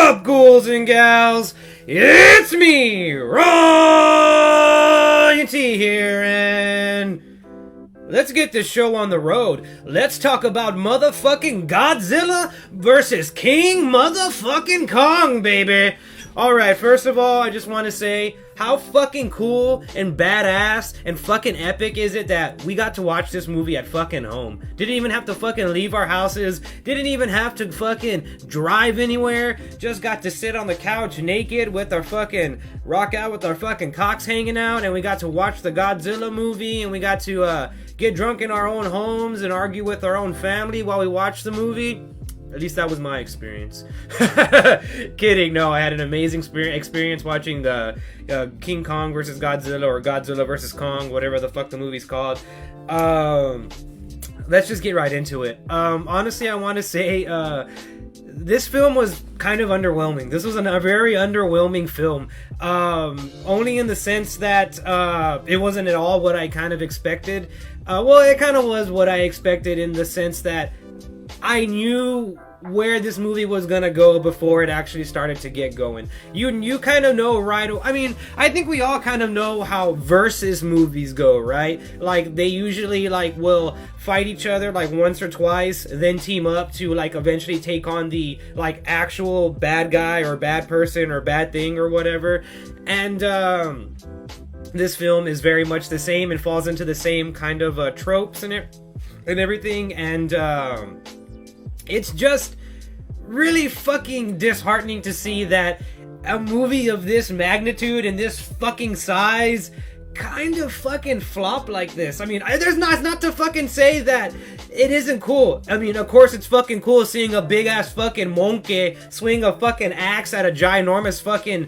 up, ghouls and gals? It's me, Ryan T here, and let's get this show on the road. Let's talk about motherfucking Godzilla versus King motherfucking Kong, baby. Alright, first of all, I just want to say, how fucking cool and badass and fucking epic is it that we got to watch this movie at fucking home? Didn't even have to fucking leave our houses, didn't even have to fucking drive anywhere, just got to sit on the couch naked with our fucking, rock out with our fucking cocks hanging out, and we got to watch the Godzilla movie, and we got to get drunk in our own homes and argue with our own family while we watched the movie. At least that was my experience. Kidding, no, I had an amazing experience watching the King Kong versus Godzilla, or Godzilla versus Kong, whatever the fuck the movie's called. Let's just get right into it. Honestly, I want to say this film was kind of underwhelming. This was a very underwhelming film. Only in the sense that it wasn't at all what I kind of expected. Well, it kind of was what I expected in the sense that I knew where this movie was gonna go before it actually started to get going. You kind of know right. I mean, I think we all kind of know how versus movies go, right? Like they usually will fight each other like once or twice, then team up to like eventually take on the like actual bad guy or bad person or bad thing or whatever. And this film is very much the same and falls into the same kind of tropes and everything. And it's just really fucking disheartening to see that a movie of this magnitude and this fucking size kind of fucking flop like this. I mean, it's not to fucking say that it isn't cool. I mean, of course it's fucking cool seeing a big ass fucking monkey swing a fucking axe at a ginormous fucking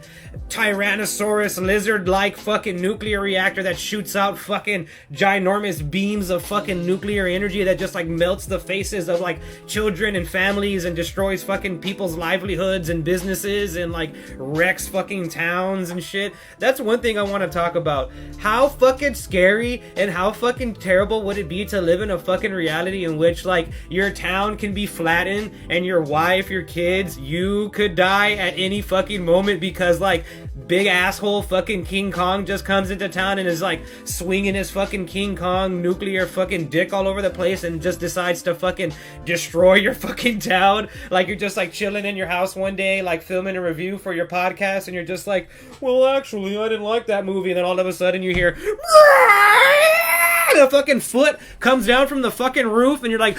Tyrannosaurus lizard-like fucking nuclear reactor that shoots out fucking ginormous beams of fucking nuclear energy that just like melts the faces of like children and families and destroys fucking people's livelihoods and businesses and like wrecks fucking towns and shit. That's one thing I want to talk about. How fucking scary and how fucking terrible would it be to live in a fucking reality in which like your town can be flattened and your wife, your kids, you could die at any fucking moment because like big asshole fucking King Kong just comes into town and is like swinging his fucking King Kong nuclear fucking dick all over the place and just decides to fucking destroy your fucking town. Like you're just like chilling in your house one day like filming a review for your podcast and you're just like, well actually I didn't like that movie, and then all of a sudden you hear the fucking foot comes down from the fucking roof and you're like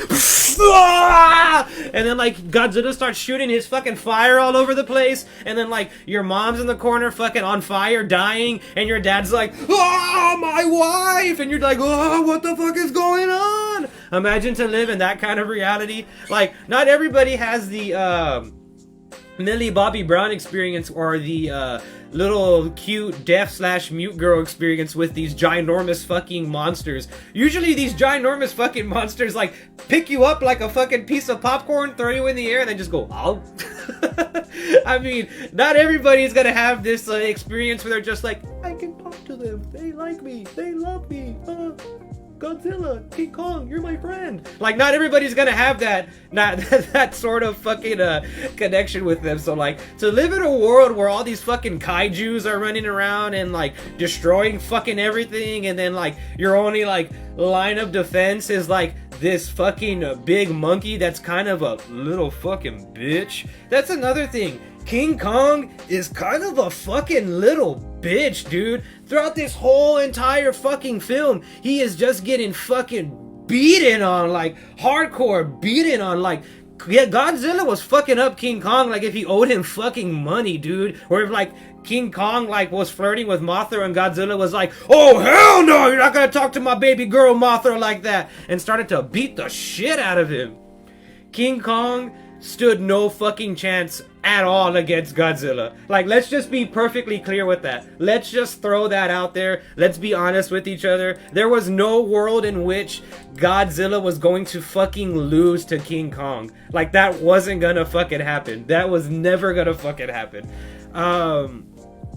and then like Godzilla starts shooting his fucking fire all over the place, and then like your mom's in the corner fucking on fire dying and your dad's like, oh my wife, and you're like, oh what the fuck is going on? Imagine to live in that kind of reality. Like not everybody has the Millie Bobby Brown experience or the little cute deaf/mute girl experience with these ginormous fucking monsters. Usually these ginormous fucking monsters like pick you up like a fucking piece of popcorn, throw you in the air, and then just go, oh. I mean, not everybody's gonna have this experience where they're just like, I can talk to them, they like me, they love me, Godzilla, King Kong, you're my friend. Like, not everybody's gonna have that sort of fucking connection with them. So, like, to live in a world where all these fucking kaijus are running around and, like, destroying fucking everything, and then, like, your only, like, line of defense is, like, this fucking big monkey that's kind of a little fucking bitch. That's another thing. King Kong is kind of a fucking little bitch, dude. Throughout this whole entire fucking film, he is just getting fucking beaten on, like, hardcore beaten on, like, yeah, Godzilla was fucking up King Kong like if he owed him fucking money, dude. Or if, like, King Kong, like, was flirting with Mothra and Godzilla was like, oh, hell no, you're not gonna talk to my baby girl Mothra like that, and started to beat the shit out of him. King Kong stood no fucking chance at all against Godzilla. Like, let's just be perfectly clear with that. Let's just throw that out there. Let's be honest with each other. There was no world in which Godzilla was going to fucking lose to King Kong. Like, that wasn't gonna fucking happen. That was never gonna fucking happen.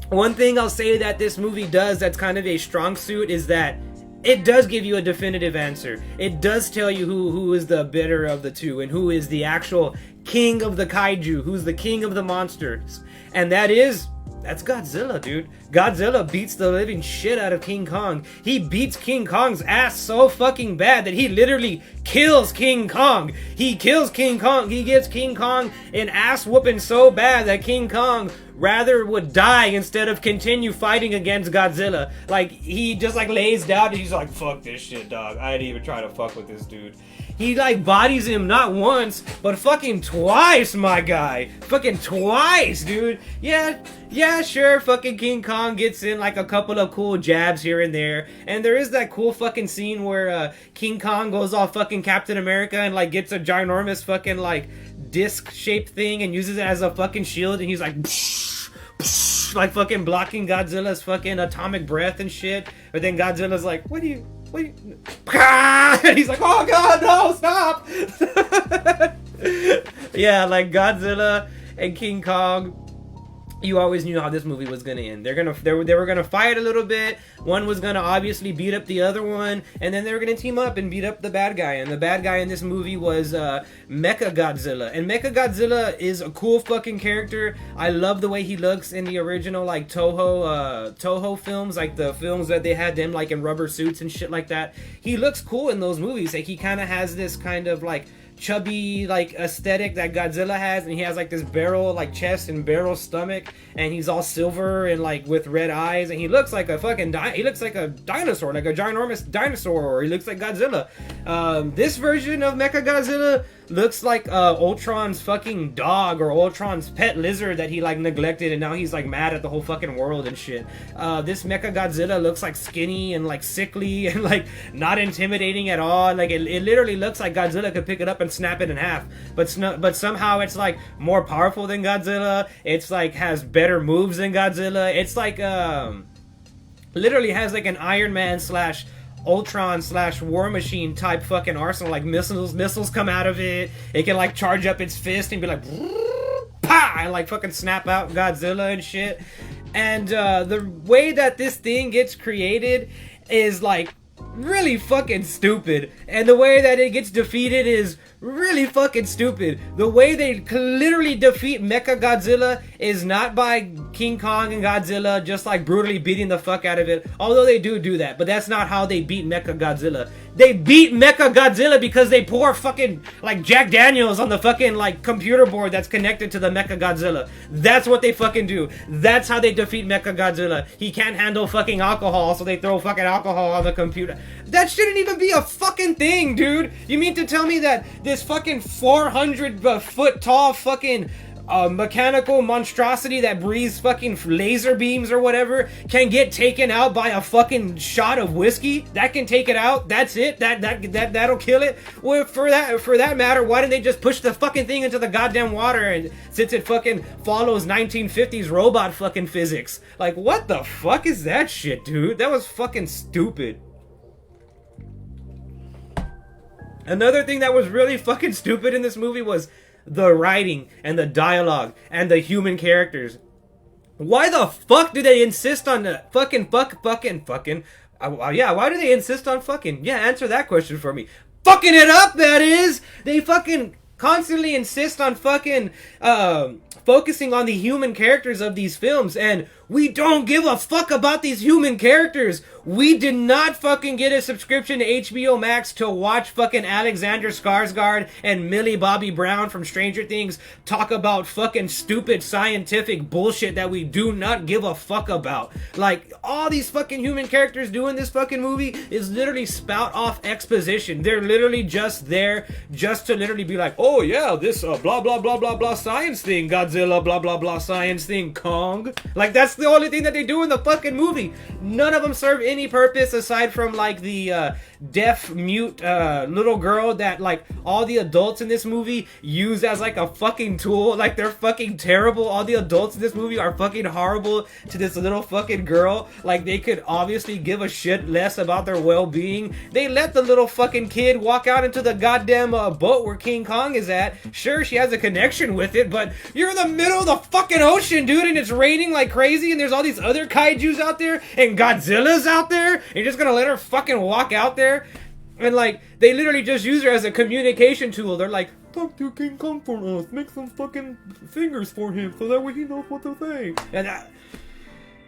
One thing I'll say that this movie does that's kind of a strong suit is that it does give you a definitive answer. It does tell you who is the better of the two and who is the actual king of the kaiju, who's the king of the monsters. And that's Godzilla, dude. Godzilla beats the living shit out of King Kong. He beats King Kong's ass so fucking bad that he literally kills King Kong. He kills King Kong. He gives King Kong an ass whooping so bad that King Kong rather would die instead of continue fighting against Godzilla. Like, he just like lays down and he's like, fuck this shit, dog. I didn't even try to fuck with this dude. He like bodies him not once, but fucking twice, my guy. Fucking twice, dude. Yeah, sure, fucking King Kong gets in like a couple of cool jabs here and there. And there is that cool fucking scene where King Kong goes off fucking Captain America and like gets a ginormous fucking like disc-shaped thing and uses it as a fucking shield, and he's like like fucking blocking Godzilla's fucking atomic breath and shit. But then Godzilla's like, what do you and he's like, oh god, no, stop. Yeah, like Godzilla and King Kong, you always knew how this movie was gonna end. They were gonna fight a little bit. One was gonna obviously beat up the other one, and then they were gonna team up and beat up the bad guy. And the bad guy in this movie was Mecha Godzilla. And Mecha Godzilla is a cool fucking character. I love the way he looks in the original like Toho films, like the films that they had them like in rubber suits and shit like that. He looks cool in those movies. Like, he kind of has this kind of like chubby like aesthetic that Godzilla has, and he has like this barrel like chest and barrel stomach, and he's all silver and like with red eyes, and he looks like a fucking he looks like a dinosaur, like a ginormous dinosaur, or he looks like Godzilla. This version of Mecha Godzilla looks like Ultron's fucking dog, or Ultron's pet lizard that he like neglected, and now he's like mad at the whole fucking world and shit. This Mecha Godzilla looks like skinny and like sickly and like not intimidating at all. Like it literally looks like Godzilla could pick it up and snap it in half, but somehow it's like more powerful than Godzilla. It's like has better moves than Godzilla. It's like literally has like an Iron Man slash Ultron slash War Machine type fucking arsenal. Like missiles come out of it. It can like charge up its fist and be like pa, and like fucking snap out Godzilla and shit. And the way that this thing gets created is like really fucking stupid, and the way that it gets defeated is really fucking stupid. The way they literally defeat Mecha Godzilla is not by King Kong and Godzilla just like brutally beating the fuck out of it, although they do that, but that's not how they beat Mecha Godzilla. They beat Mecha Godzilla because they pour fucking like Jack Daniels on the fucking like computer board that's connected to the Mecha Godzilla. That's what they fucking do. That's how they defeat Mecha Godzilla. He can't handle fucking alcohol, so they throw fucking alcohol on the computer. That shouldn't even be a fucking thing, dude. You mean to tell me that this fucking 400 foot tall fucking mechanical monstrosity that breathes fucking laser beams or whatever can get taken out by a fucking shot of whiskey? That can take it out? That's it? That'll kill it? Well, for that matter, why didn't they just push the fucking thing into the goddamn water, and since it fucking follows 1950s robot fucking physics? Like, what the fuck is that shit, dude? That was fucking stupid. Another thing that was really fucking stupid in this movie was the writing and the dialogue and the human characters. Why the fuck do they insist on the fucking? Yeah, why do they insist on fucking? Yeah, answer that question for me. Fucking it up, that is! They fucking constantly insist on fucking focusing on the human characters of these films, and we don't give a fuck about these human characters. We did not fucking get a subscription to HBO Max to watch fucking Alexander Skarsgård and Millie Bobby Brown from Stranger Things talk about fucking stupid scientific bullshit that we do not give a fuck about. Like, all these fucking human characters do in this fucking movie is literally spout off exposition. They're literally just there just to literally be like, oh yeah, this blah blah blah blah blah science thing, Godzilla, blah blah blah science thing, Kong. Like, that's the only thing that they do in the fucking movie. None of them serve any purpose aside from like the deaf mute little girl that like all the adults in this movie use as like a fucking tool. Like, they're fucking terrible. All the adults in this movie are fucking horrible to this little fucking girl. Like, they could obviously give a shit less about their well-being. They let the little fucking kid walk out into the goddamn boat where King Kong is at. Sure, she has a connection with it, but you're in the middle of the fucking ocean, dude, and it's raining like crazy. crazy and there's all these other kaijus out there and Godzilla's out there and you're just gonna let her fucking walk out there? And like, they literally just use her as a communication tool. They're like, talk to King Kong for us, make some fucking fingers for him so that way he knows what to say. And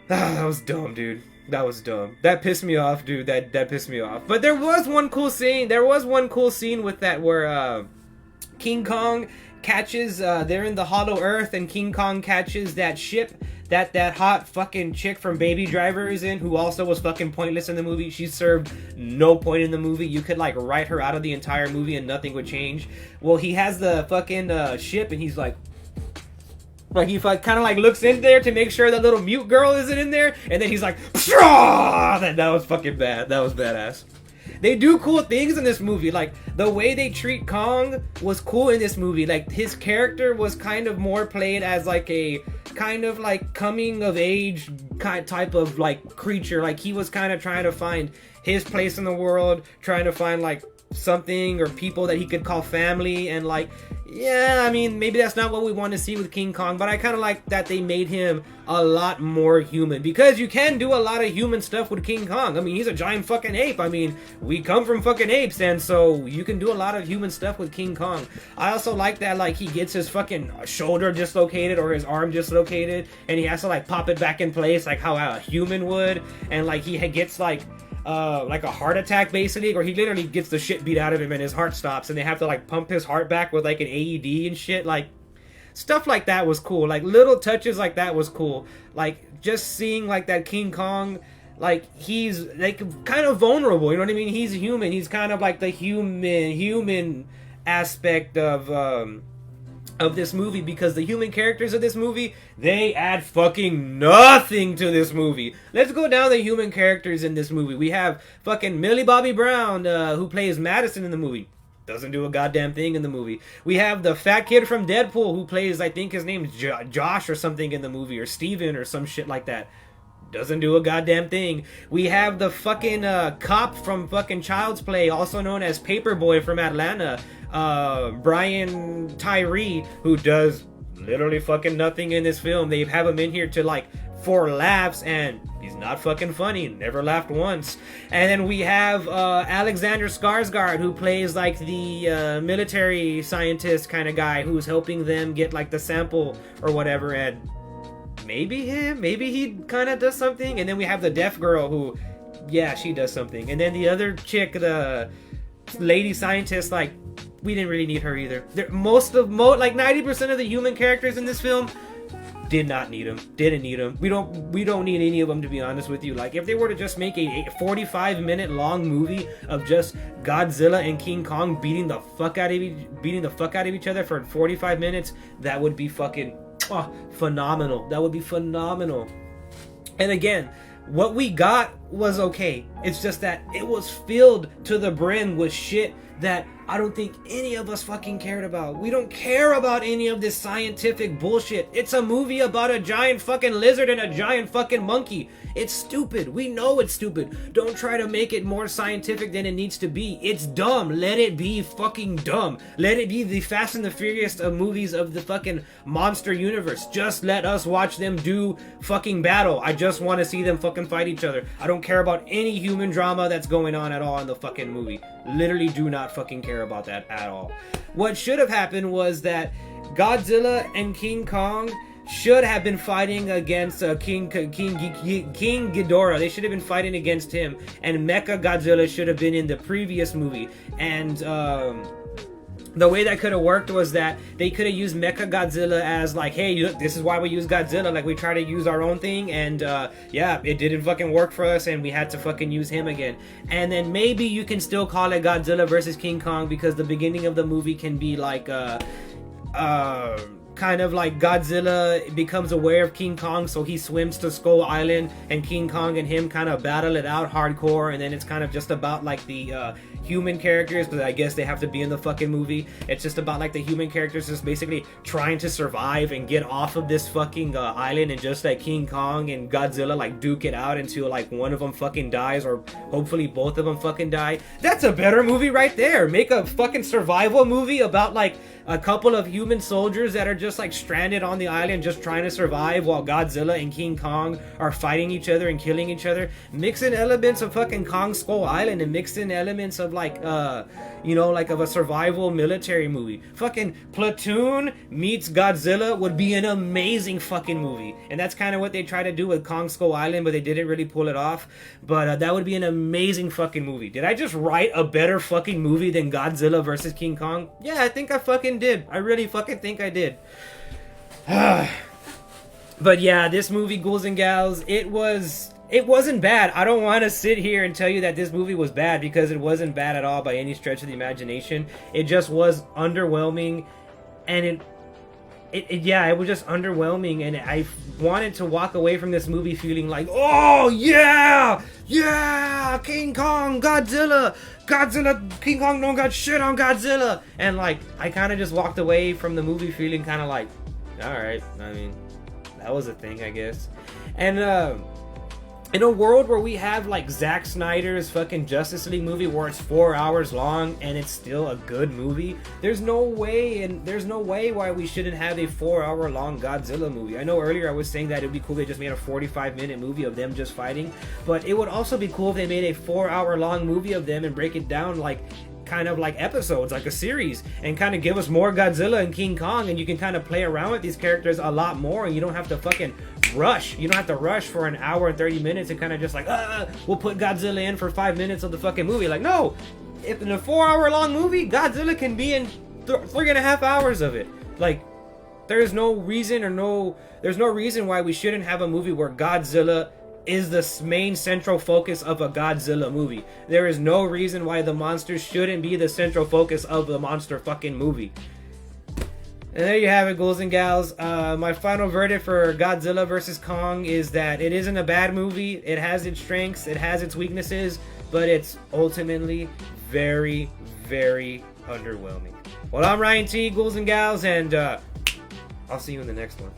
that was dumb, dude. That was dumb. That pissed me off, dude. That pissed me off. But there was one cool scene. There was one cool scene with that where King Kong catches, they're in the Hollow Earth, and King Kong catches that ship that hot fucking chick from Baby Driver is in, who also was fucking pointless in the movie. She served no point in the movie. You could like write her out of the entire movie and nothing would change. Well, he has the fucking ship, and he's like he kind of like looks in there to make sure that little mute girl isn't in there, and then he's like, that was fucking bad. That was badass. They do cool things in this movie. Like, the way they treat Kong was cool in this movie. Like, his character was kind of more played as like a kind of like coming of age type of like creature. Like, he was kind of trying to find his place in the world, trying to find like something or people that he could call family. And like, yeah, I mean, maybe that's not what we want to see with King Kong, but I kind of like that they made him a lot more human, because you can do a lot of human stuff with King Kong. I mean, he's a giant fucking ape. I mean, we come from fucking apes, and so you can do a lot of human stuff with King Kong. I also like that, like, he gets his fucking shoulder dislocated or his arm dislocated, and he has to like pop it back in place like how a human would, and like he gets like a heart attack basically, or he literally gets the shit beat out of him and his heart stops, and they have to like pump his heart back with like an AED and shit. Like, stuff like that was cool. Like, little touches like that was cool. Like, just seeing like that King Kong, like, he's like kind of vulnerable, you know what I mean? He's human. He's kind of like the human aspect of this movie, because the human characters of this movie, they add fucking nothing to this movie. Let's go down the human characters in this movie. We have fucking Millie Bobby Brown, who plays Madison in the movie. Doesn't do a goddamn thing in the movie. We have the fat kid from Deadpool, who plays, I think his name's Josh or something in the movie, or Steven or some shit like that. Doesn't do a goddamn thing. We have the fucking cop from fucking Child's Play, also known as Paperboy from Atlanta, Brian Tyree, who does literally fucking nothing in this film. They have him in here to like for laughs, and he's not fucking funny. Never laughed once. And then we have Alexander Skarsgård, who plays like the military scientist kind of guy who's helping them get like the sample or whatever, and maybe he kind of does something. And then we have the deaf girl who, yeah, she does something. And then the other chick, the lady scientist, like, we didn't really need her either. Like 90% of the human characters in this film did not need them. Didn't need them. We don't need any of them, to be honest with you. Like, if they were to just make a 45-minute long movie of just Godzilla and King Kong beating the fuck out of each other for 45 minutes, that would be fucking phenomenal. That would be phenomenal. And again, what we got was okay. It's just that it was filled to the brim with shit that I don't think any of us fucking cared about. We don't care about any of this scientific bullshit. It's a movie about a giant fucking lizard and a giant fucking monkey. It's stupid. We know it's stupid. Don't try to make it more scientific than it needs to be. It's dumb. Let it be fucking dumb. Let it be the Fast and the Furious of movies of the fucking monster universe. Just let us watch them do fucking battle. I just want to see them fucking fight each other. I don't care about any human drama that's going on at all in the fucking movie. Literally do not fucking care about that at all. What should have happened was that Godzilla and King Kong should have been fighting against King Ghidorah. They should have been fighting against him, and Mecha Godzilla should have been in the previous movie. And the way that could have worked was that they could have used Mecha Godzilla as like, hey, look, this is why we use Godzilla. Like, we try to use our own thing, and yeah, it didn't fucking work for us, and we had to fucking use him again. And then maybe you can still call it Godzilla versus King Kong, because the beginning of the movie can be like kind of like Godzilla becomes aware of King Kong, so he swims to Skull Island, and King Kong and him kind of battle it out hardcore, and then it's kind of just about like the human characters, but I guess they have to be in the fucking movie. It's just about like the human characters just basically trying to survive and get off of this fucking island, and just like King Kong and Godzilla like duke it out until like one of them fucking dies, or hopefully both of them fucking die. That's a better movie right there. Make a fucking survival movie about like a couple of human soldiers that are just just like stranded on the island just trying to survive while Godzilla and King Kong are fighting each other and killing each other. Mix in elements of fucking Kong Skull Island and mix in elements of like you know, like of a survival military movie. Fucking Platoon meets Godzilla would be an amazing fucking movie. And that's kind of what they tried to do with Kong Skull Island, but they didn't really pull it off. But that would be an amazing fucking movie. Did I just write a better fucking movie than Godzilla versus King Kong? Yeah, I think I fucking did. I really fucking think I did. But yeah, this movie, Ghouls and Gals, it wasn't bad. I don't want to sit here and tell you that this movie was bad, because it wasn't bad at all by any stretch of the imagination. It just was underwhelming, and it was just underwhelming, and I wanted to walk away from this movie feeling like, oh yeah, King Kong, Godzilla, King Kong don't got shit on Godzilla, and like I kind of just walked away from the movie feeling kind of like, all right, I mean, that was a thing, I guess. And in a world where we have like Zack Snyder's fucking Justice League movie where it's 4 hours long and it's still a good movie, there's no way why we shouldn't have a 4 hour long Godzilla movie. I know earlier I was saying that it'd be cool if they just made a 45-minute movie of them just fighting, but it would also be cool if they made a 4 hour long movie of them and break it down like kind of like episodes, like a series, and kind of give us more Godzilla and King Kong, and you can kind of play around with these characters a lot more, and you don't have to fucking rush. You don't have to rush for an hour and 30 minutes and kind of just like, we'll put Godzilla in for 5 minutes of the fucking movie. Like, no, if in a 4 hour long movie, Godzilla can be in 3.5 hours of it. Like, there's no reason why we shouldn't have a movie where Godzilla is the main central focus of a Godzilla movie. There is no reason why the monsters shouldn't be the central focus of the monster fucking movie. And there you have it, ghouls and gals. My final verdict for Godzilla vs. Kong is that it isn't a bad movie. It has its strengths, it has its weaknesses, but it's ultimately very, very underwhelming. Well, I'm Ryan T, ghouls and gals, and I'll see you in the next one.